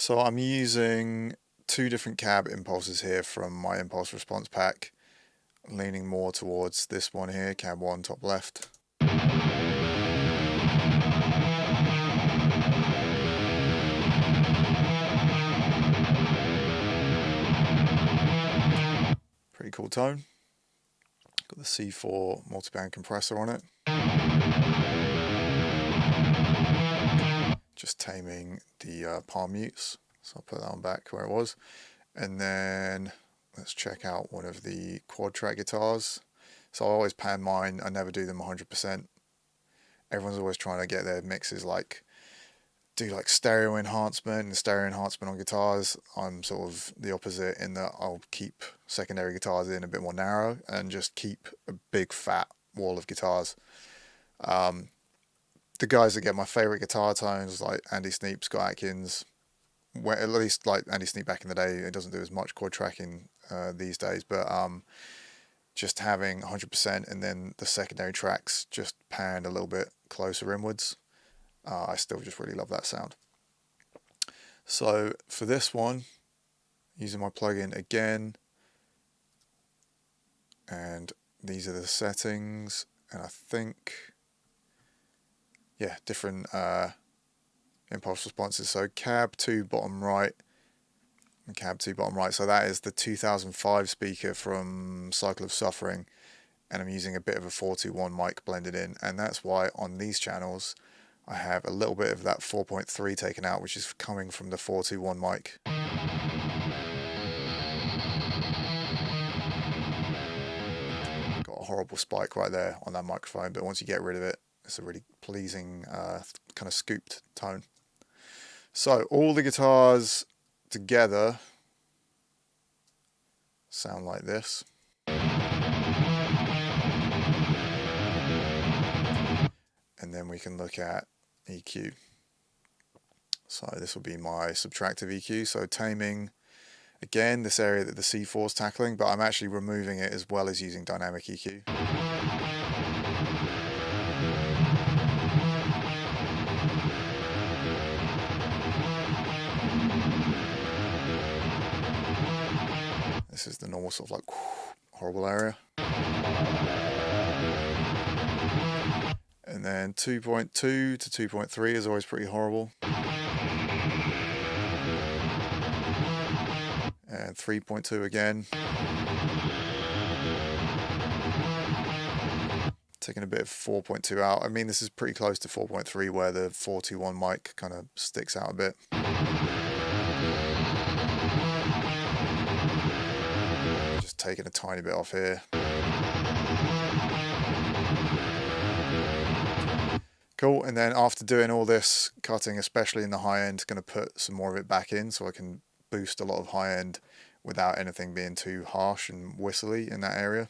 So I'm using two different cab impulses here from my impulse response pack, leaning more towards this one here, cab 1 top left. Pretty cool tone. Got the C4 multiband compressor on it. Just taming the palm mutes, so I'll put that one back where it was. And then let's check out one of the quad track guitars. So I always pan mine, I never do them 100%. Everyone's always trying to get their mixes do like stereo enhancement and stereo enhancement on guitars. I'm sort of the opposite in that I'll keep secondary guitars in a bit more narrow and just keep a big fat wall of guitars. The guys that get my favourite guitar tones, like Andy Sneap, Scott Atkins, at least like Andy Sneap back in the day, it doesn't do as much chord tracking these days, but just having 100% and then the secondary tracks just panned a little bit closer inwards. I still just really love that sound. So for this one, using my plugin again, and these are the settings, and I think, yeah, different impulse responses. So cab 2 bottom right and cab 2 bottom right. So that is the 2005 speaker from Cycle of Suffering, and I'm using a bit of a 421 mic blended in, and that's why on these channels I have a little bit of that 4.3 taken out, which is coming from the 421 mic. Got a horrible spike right there on that microphone, but once you get rid of it, it's a really pleasing kind of scooped tone. So all the guitars together sound like this. And then we can look at EQ. So this will be my subtractive EQ. So taming, again, this area that the C4 is tackling, but I'm actually removing it as well as using dynamic EQ. This is the normal sort of like horrible area. And then 2.2 to 2.3 is always pretty horrible. And 3.2 again. Taking a bit of 4.2 out. I mean, this is pretty close to 4.3 where the 421 mic kind of sticks out a bit. Just taking a tiny bit off here. Cool, and then after doing all this cutting, especially in the high end, going to put some more of it back in so I can boost a lot of high end without anything being too harsh and whistly in that area.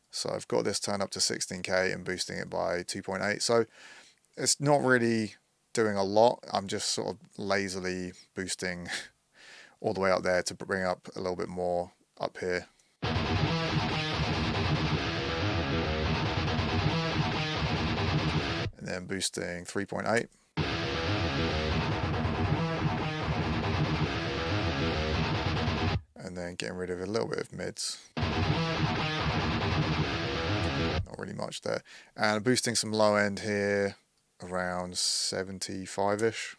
So I've got this turned up to 16k and boosting it by 2.8. So it's not really doing a lot. I'm just sort of lazily boosting all the way up there to bring up a little bit more up here. And then boosting 3.8. And then getting rid of a little bit of mids. Not really much there. And boosting some low end here around 75-ish.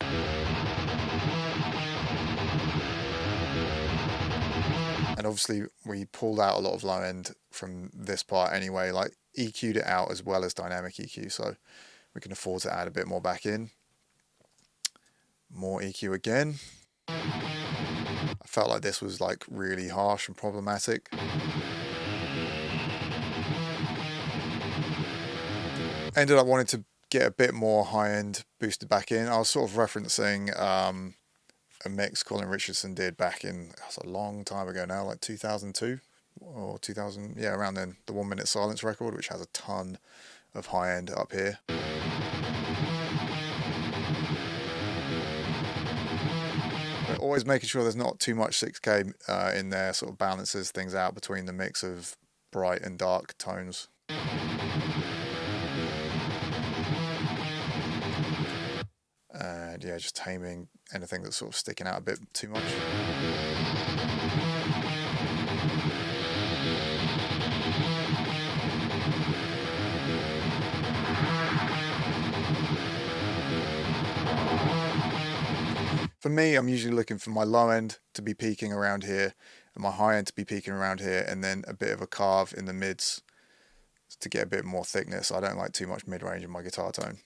And obviously we pulled out a lot of low end from this part anyway, like EQ'd it out as well as dynamic EQ, so we can afford to add a bit more back in. More EQ again. I felt like this was like really harsh and problematic. Ended up wanting to get a bit more high end boosted back in. I was sort of referencing a mix Colin Richardson did back in, that's a long time ago now, like 2002 or 2000, yeah, around then, the 1 Minute Silence record, which has a ton of high end up here. But always making sure there's not too much 6K in there, sort of balances things out between the mix of bright and dark tones. And And yeah, just taming anything that's sort of sticking out a bit too much. For me, I'm usually looking for my low end to be peaking around here and my high end to be peaking around here, and then a bit of a carve in the mids to get a bit more thickness. I don't like too much mid-range in my guitar tone.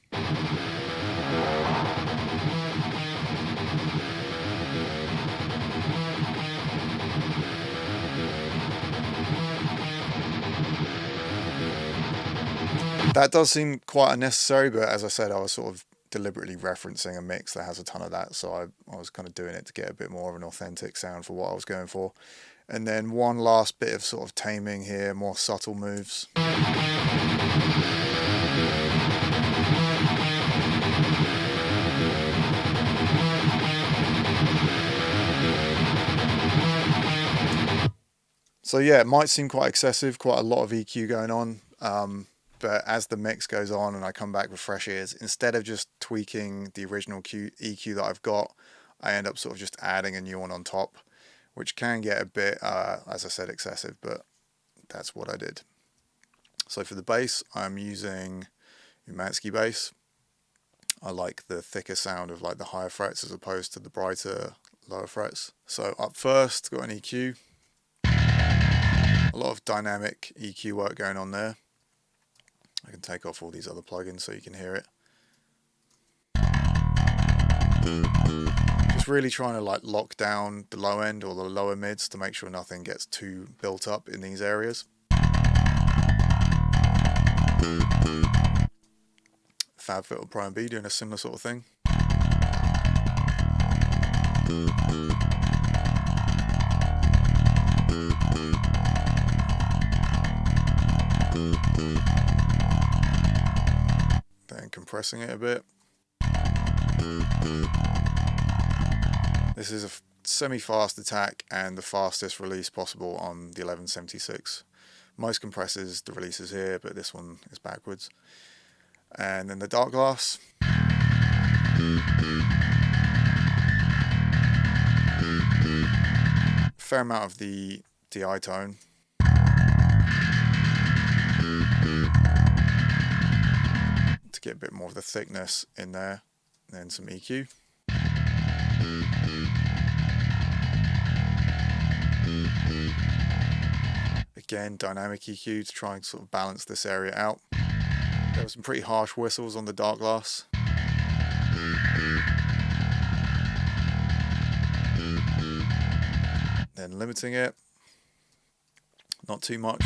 That does seem quite unnecessary, but as I said, I was sort of deliberately referencing a mix that has a ton of that, so I was kind of doing it to get a bit more of an authentic sound for what I was going for. And then one last bit of sort of taming here, more subtle moves. So yeah, it might seem quite excessive, quite a lot of EQ going on, but as the mix goes on and I come back with fresh ears, instead of just tweaking the original EQ that I've got, I end up sort of just adding a new one on top, which can get a bit, as I said, excessive, but that's what I did. So for the bass, I'm using Umansky bass. I like the thicker sound of like the higher frets as opposed to the brighter lower frets. So up first, got an EQ. A lot of dynamic EQ work going on there. I can take off all these other plugins so you can hear it. Just really trying to like lock down the low end or the lower mids to make sure nothing gets too built up in these areas. FabFilter Pro and B doing a similar sort of thing. Then compressing it a bit. This is a semi-fast attack and the fastest release possible on the 1176. Most compressors, the release is here, but this one is backwards. And then the dark glass. Fair amount of the DI tone. To get a bit more of the thickness in there. And then some EQ. Again, dynamic EQ to try and sort of balance this area out. There were some pretty harsh whistles on the dark glass. Then limiting it. Not too much.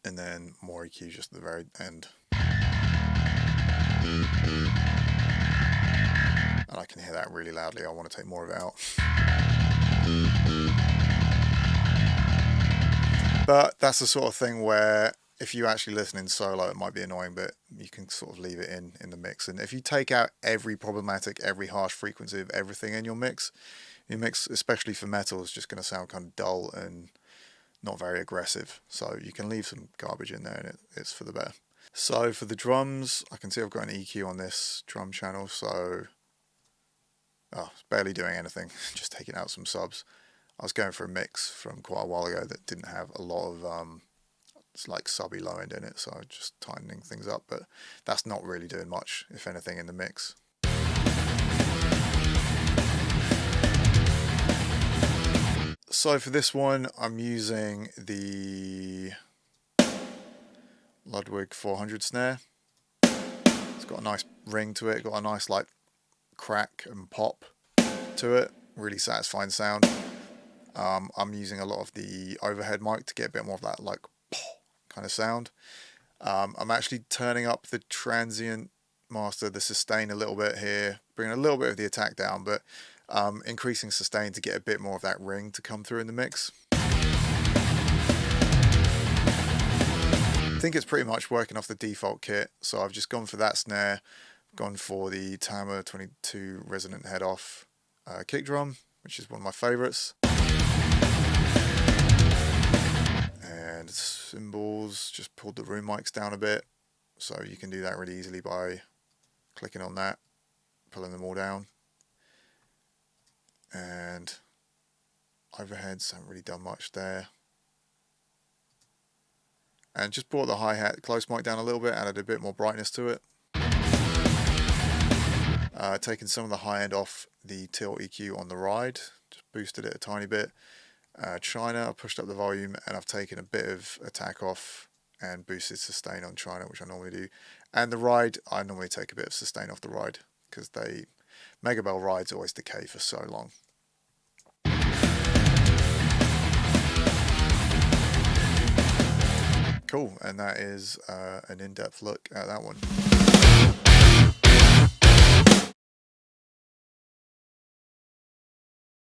And then more EQ just at the very end. And I can hear that really loudly. I want to take more of it out. But that's the sort of thing where if you actually listen in solo, it might be annoying, but you can sort of leave it in the mix. And if you take out every problematic, every harsh frequency of everything in your mix, especially for metal, is just going to sound kind of dull and not very aggressive. So you can leave some garbage in there and it's for the better. So for the drums, I can see I've got an EQ on this drum channel, so it's barely doing anything, just taking out some subs. I was going for a mix from quite a while ago that didn't have a lot of it's like subby low end in it, so I'm just tightening things up, but that's not really doing much, if anything, in the mix. So for this one, I'm using the Ludwig 400 snare. It's got a nice ring to it, got a nice like crack and pop to it, really satisfying sound. I'm using a lot of the overhead mic to get a bit more of that like kind of sound. I'm actually turning up the transient master, the sustain a little bit here, bringing a little bit of the attack down, but increasing sustain to get a bit more of that ring to come through in the mix. I think it's pretty much working off the default kit, so I've just gone for that snare, gone for the Tama 22 resonant head off kick drum, which is one of my favorites. And cymbals, just pulled the room mics down a bit. So you can do that really easily by clicking on that, pulling them all down. And overheads, haven't really done much there. And just brought the hi-hat close mic down a little bit, added a bit more brightness to it. Taken some of the high end off the tilt EQ on the ride, just boosted it a tiny bit. China, I pushed up the volume, and I've taken a bit of attack off and boosted sustain on China, which I normally do. And the ride, I normally take a bit of sustain off the ride, because Mega Bell rides always decay for so long. Cool, and that is an in-depth look at that one.